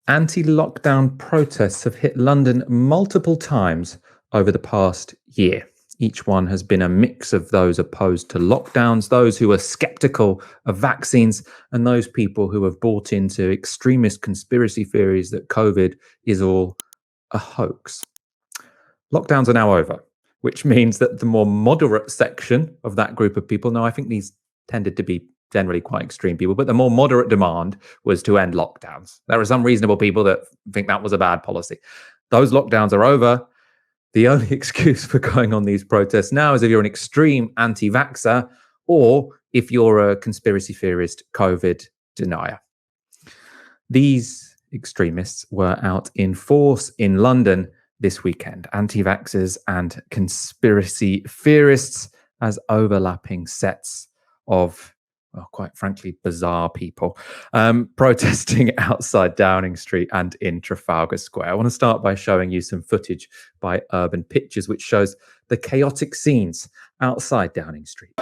Anti-lockdown protests have hit London multiple times over the past year. Each one has been a mix of those opposed to lockdowns, those who are skeptical of vaccines, and those people who have bought into extremist conspiracy theories that COVID is all a hoax. Lockdowns are now over, which means that the more moderate section of that group of people, now I think these tended to be generally quite extreme people, but the more moderate demand was to end lockdowns. There are some reasonable people that think that was a bad policy. Those lockdowns are over. The only excuse for going on these protests now is if you're an extreme anti-vaxxer or if you're a conspiracy theorist COVID denier. These extremists were out in force in London this weekend. Anti-vaxxers and conspiracy theorists as overlapping sets of, well, quite frankly, bizarre people protesting outside Downing Street and in Trafalgar Square. I want to start by showing you some footage by Urban Pictures, which shows the chaotic scenes outside Downing Street.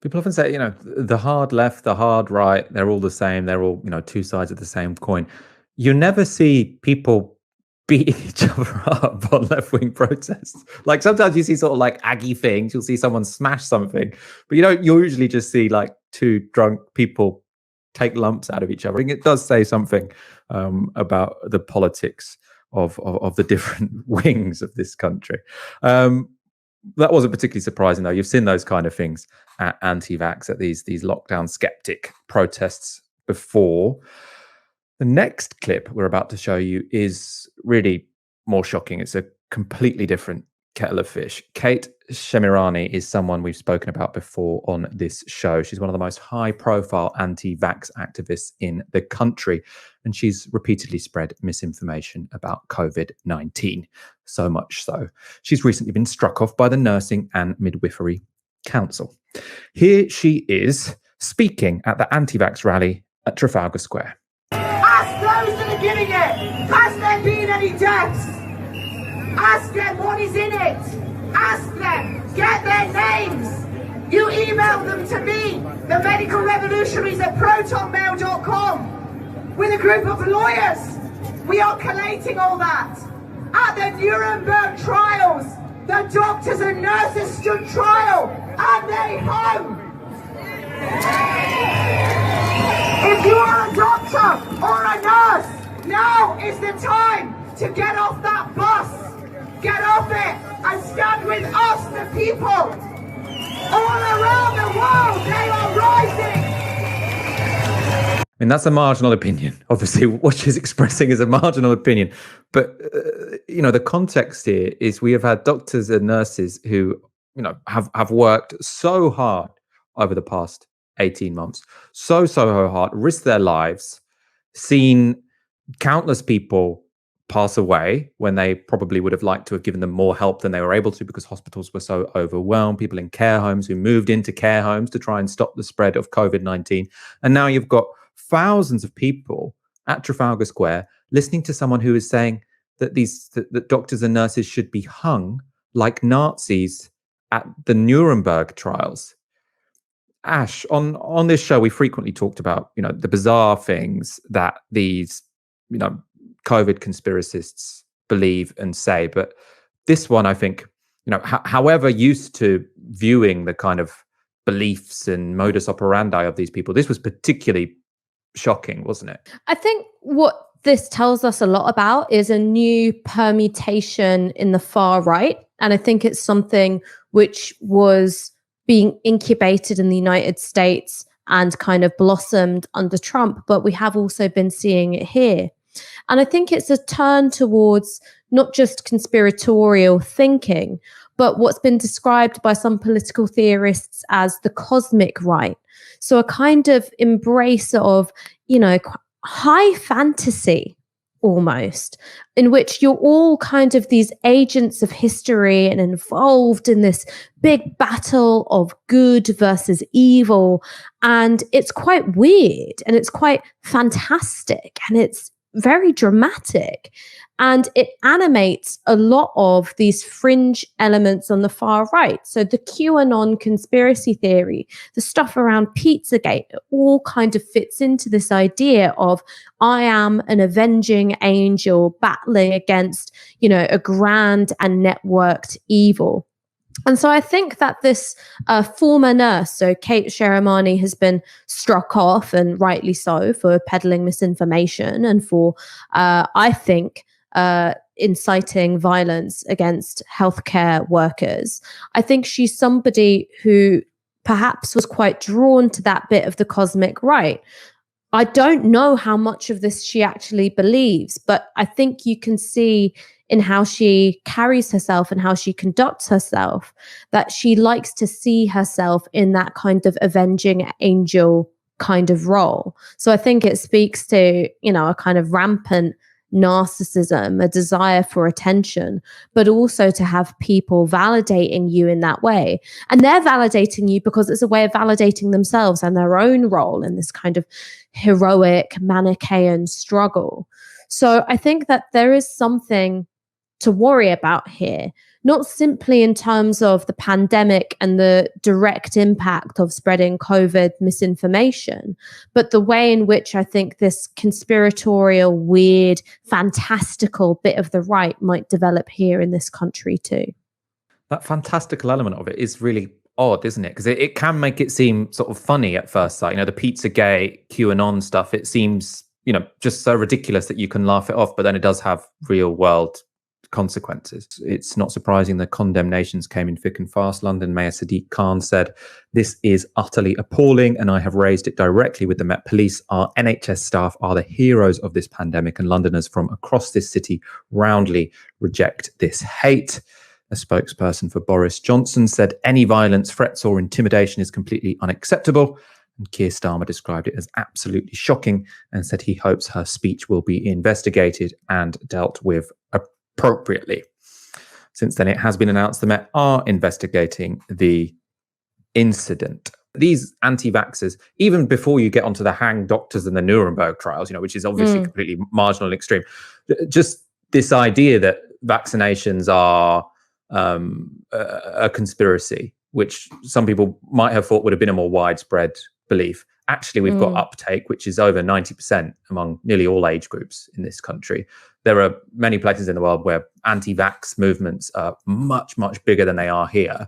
People often say, the hard left, the hard right, they're all the same. They're all, two sides of the same coin. You never see people beat each other up on left-wing protests. Like sometimes you see sort of like aggy things. You'll see someone smash something, but you don't usually just see like two drunk people take lumps out of each other. I think it does say something about the politics of the different wings of this country. That wasn't particularly surprising, though. You've seen those kind of things at anti-vax, at these lockdown skeptic protests before. The next clip we're about to show you is really more shocking. It's a completely different kettle of fish. Kate Shemirani is someone we've spoken about before on this show. She's one of the most high-profile anti-vax activists in the country, and she's repeatedly spread misinformation about COVID-19. So much so, she's recently been struck off by the Nursing and Midwifery Council. Here she is speaking at the anti-vax rally at Trafalgar Square. Ask those that are giving it, has there been any deaths? Ask them what is in it. Ask them, get their names. You email them to me, the medical revolutionaries at protonmail.com, with a group of lawyers. We are collating all that. At the Nuremberg trials, the doctors and nurses stood trial and they hung. If you are a doctor or a nurse, now is the time to get off that bus. Get off it and stand with us, the people. All around the world, they are rising. I mean, that's a marginal opinion. Obviously, what she's expressing is a marginal opinion. But, the context here is we have had doctors and nurses who, have worked so hard over the past 18 months, so hard, risked their lives, seen countless people pass away when they probably would have liked to have given them more help than they were able to because hospitals were so overwhelmed, people in care homes who moved into care homes to try and stop the spread of COVID-19. And now you've got thousands of people at Trafalgar Square listening to someone who is saying that that doctors and nurses should be hung like Nazis at the Nuremberg trials. Ash, on this show, we frequently talked about, the bizarre things that these, COVID conspiracists believe and say. But this one, I think, however used to viewing the kind of beliefs and modus operandi of these people, this was particularly shocking, wasn't it? I think what this tells us a lot about is a new permutation in the far right. And I think it's something which was being incubated in the United States and kind of blossomed under Trump, but we have also been seeing it here. And I think it's a turn towards not just conspiratorial thinking, but what's been described by some political theorists as the cosmic right. So a kind of embrace of, high fantasy almost, in which you're all kind of these agents of history and involved in this big battle of good versus evil. And it's quite weird and it's quite fantastic and it's very dramatic. And it animates a lot of these fringe elements on the far right. So the QAnon conspiracy theory, the stuff around Pizzagate, it all kind of fits into this idea of I am an avenging angel battling against, a grand and networked evil. And so I think that this former nurse, so Kate Sheramani, has been struck off, and rightly so, for peddling misinformation and for, I think, inciting violence against healthcare workers. I think she's somebody who perhaps was quite drawn to that bit of the cosmic right. I don't know how much of this she actually believes, but I think you can see in how she carries herself and how she conducts herself that she likes to see herself in that kind of avenging angel kind of role. So I think it speaks to, a kind of rampant narcissism, a desire for attention, but also to have people validating you in that way. And they're validating you because it's a way of validating themselves and their own role in this kind of heroic Manichaean struggle. So I think that there is something to worry about here, not simply in terms of the pandemic and the direct impact of spreading COVID misinformation, but the way in which I think this conspiratorial, weird, fantastical bit of the right might develop here in this country too. That fantastical element of it is really odd, isn't it? Because it can make it seem sort of funny at first sight. The Pizzagate, QAnon stuff, it seems, just so ridiculous that you can laugh it off, but then it does have real world consequences. It's not surprising the condemnations came in thick and fast. London Mayor Sadiq Khan said, "This is utterly appalling and I have raised it directly with the Met Police. Our NHS staff are the heroes of this pandemic and Londoners from across this city roundly reject this hate." A spokesperson for Boris Johnson said, "Any violence, threats or intimidation is completely unacceptable." And Keir Starmer described it as absolutely shocking and said he hopes her speech will be investigated and dealt with appropriately. Since then, it has been announced the Met are investigating the incident. These anti-vaxxers, even before you get onto the hang doctors and the Nuremberg trials, which is obviously completely marginal and extreme, just this idea that vaccinations are a conspiracy, which some people might have thought would have been a more widespread belief. Actually, we've got uptake, which is over 90% among nearly all age groups in this country. There are many places in the world where anti-vax movements are much, much bigger than they are here.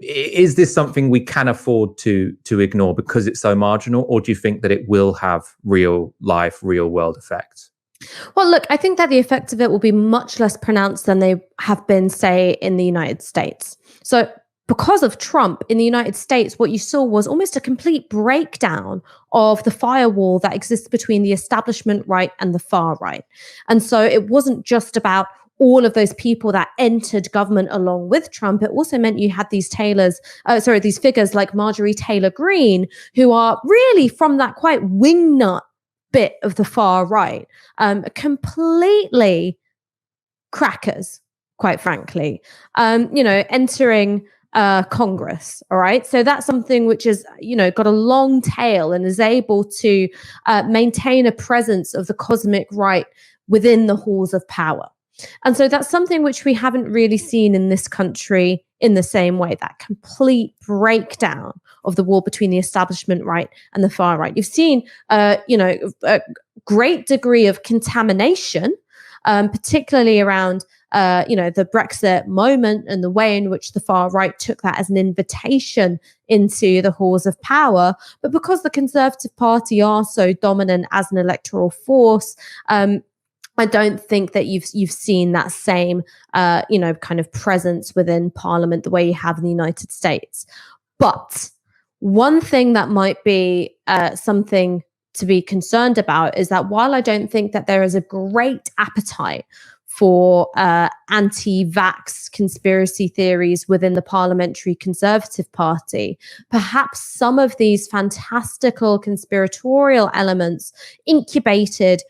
Is this something we can afford to ignore because it's so marginal, or do you think that it will have real life, real world effects? Well, look, I think that the effects of it will be much less pronounced than they have been, say, in the United States. So because of Trump in the United States, what you saw was almost a complete breakdown of the firewall that exists between the establishment right and the far right. And so it wasn't just about all of those people that entered government along with Trump. It also meant you had these these figures like Marjorie Taylor Greene, who are really from that quite wingnut bit of the far right, completely crackers, quite frankly, entering Congress. All right. So that's something which is, got a long tail and is able to maintain a presence of the cosmic right within the halls of power. And so that's something which we haven't really seen in this country in the same way, that complete breakdown of the wall between the establishment right and the far right. You've seen, a great degree of contamination particularly around the Brexit moment and the way in which the far right took that as an invitation into the halls of power. But because the Conservative Party are so dominant as an electoral force, I don't think that you've seen that same, kind of presence within Parliament the way you have in the United States. But one thing that might be something to be concerned about is that while I don't think that there is a great appetite for anti-vax conspiracy theories within the Parliamentary Conservative Party, perhaps some of these fantastical conspiratorial elements incubated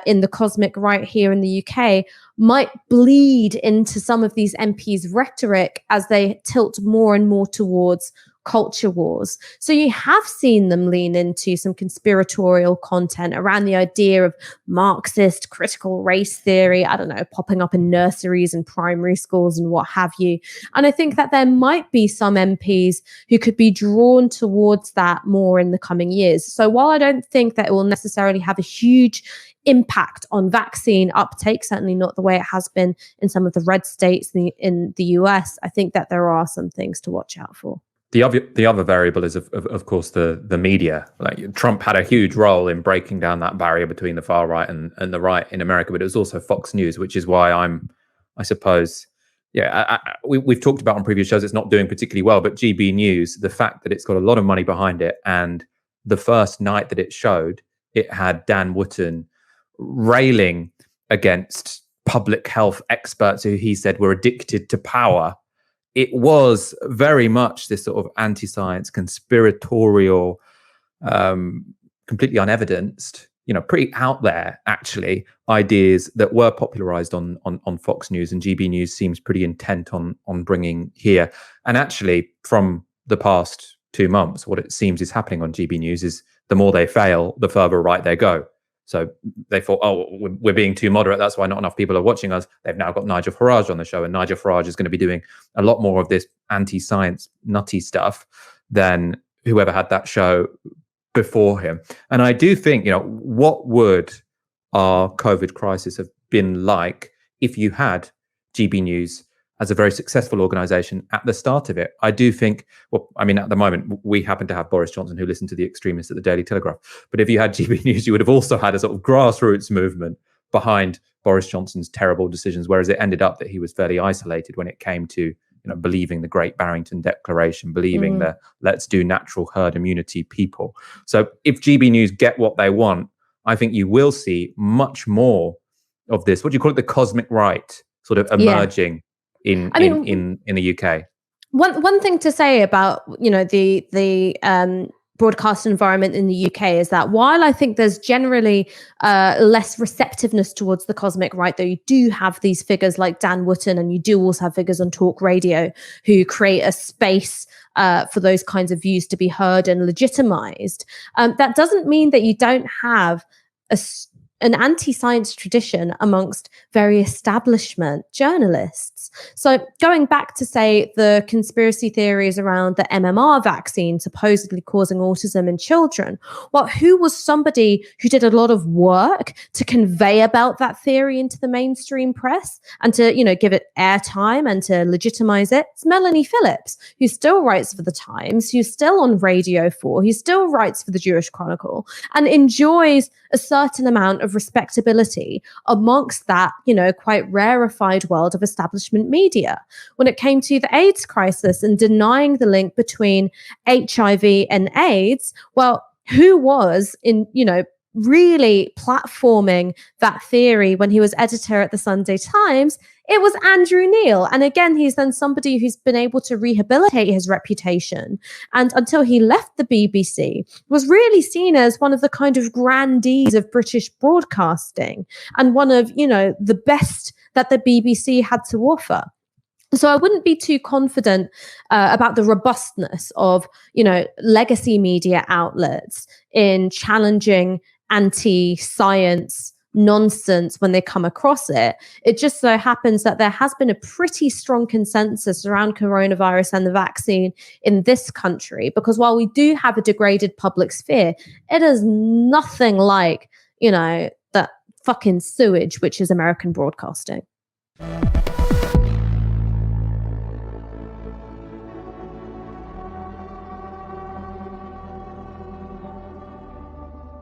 in the cosmic right here in the UK might bleed into some of these MPs' rhetoric as they tilt more and more towards culture wars. So you have seen them lean into some conspiratorial content around the idea of Marxist critical race theory, I don't know, popping up in nurseries and primary schools and what have you. And I think that there might be some MPs who could be drawn towards that more in the coming years. So while I don't think that it will necessarily have a huge impact on vaccine uptake, certainly not the way it has been in some of the red states in the US, I think that there are some things to watch out for. The other variable is, of course, the media. Like Trump had a huge role in breaking down that barrier between the far right and the right in America, but it was also Fox News, which is why we've talked about on previous shows, it's not doing particularly well, but GB News, the fact that it's got a lot of money behind it, and the first night that it showed, it had Dan Wootton railing against public health experts who he said were addicted to power. It was very much this sort of anti-science, conspiratorial, completely unevidenced, pretty out there, actually, ideas that were popularized on Fox News, and GB News seems pretty intent on bringing here. And actually, from the past 2 months, what it seems is happening on GB News is the more they fail, the further right they go. So they thought, we're being too moderate. That's why not enough people are watching us. They've now got Nigel Farage on the show, and Nigel Farage is going to be doing a lot more of this anti-science nutty stuff than whoever had that show before him. And I do think, what would our COVID crisis have been like if you had GB News as a very successful organization at the start of it? I do think, at the moment, we happen to have Boris Johnson who listened to the extremists at the Daily Telegraph. But if you had GB News, you would have also had a sort of grassroots movement behind Boris Johnson's terrible decisions, whereas it ended up that he was fairly isolated when it came to believing the Great Barrington Declaration, believing the let's do natural herd immunity people. So if GB News get what they want, I think you will see much more of this. What do you call it? The cosmic right sort of emerging in the UK. One thing to say about the broadcast environment in the UK is that while I think there's generally less receptiveness towards the cosmic right, though you do have these figures like Dan Wootton, and you do also have figures on talk radio who create a space for those kinds of views to be heard and legitimized. That doesn't mean that you don't have an anti-science tradition amongst very establishment journalists. So going back to, say, the conspiracy theories around the MMR vaccine supposedly causing autism in children, well, who was somebody who did a lot of work to convey about that theory into the mainstream press and to, give it airtime and to legitimize it? It's Melanie Phillips, who still writes for The Times, who's still on Radio 4, who still writes for the Jewish Chronicle, and enjoys a certain amount of respectability amongst that, quite rarefied world of establishment media. When it came to the AIDS crisis and denying the link between HIV and AIDS, well, who was really platforming that theory when he was editor at the Sunday Times? It was Andrew Neil. And again, he's then somebody who's been able to rehabilitate his reputation. And until he left the BBC, was really seen as one of the kind of grandees of British broadcasting and one of, the best that the BBC had to offer. So I wouldn't be too confident about the robustness of, legacy media outlets in challenging anti-science nonsense when they come across it. It just so happens that there has been a pretty strong consensus around coronavirus and the vaccine in this country, because while we do have a degraded public sphere, it is nothing like, that fucking sewage, which is American broadcasting.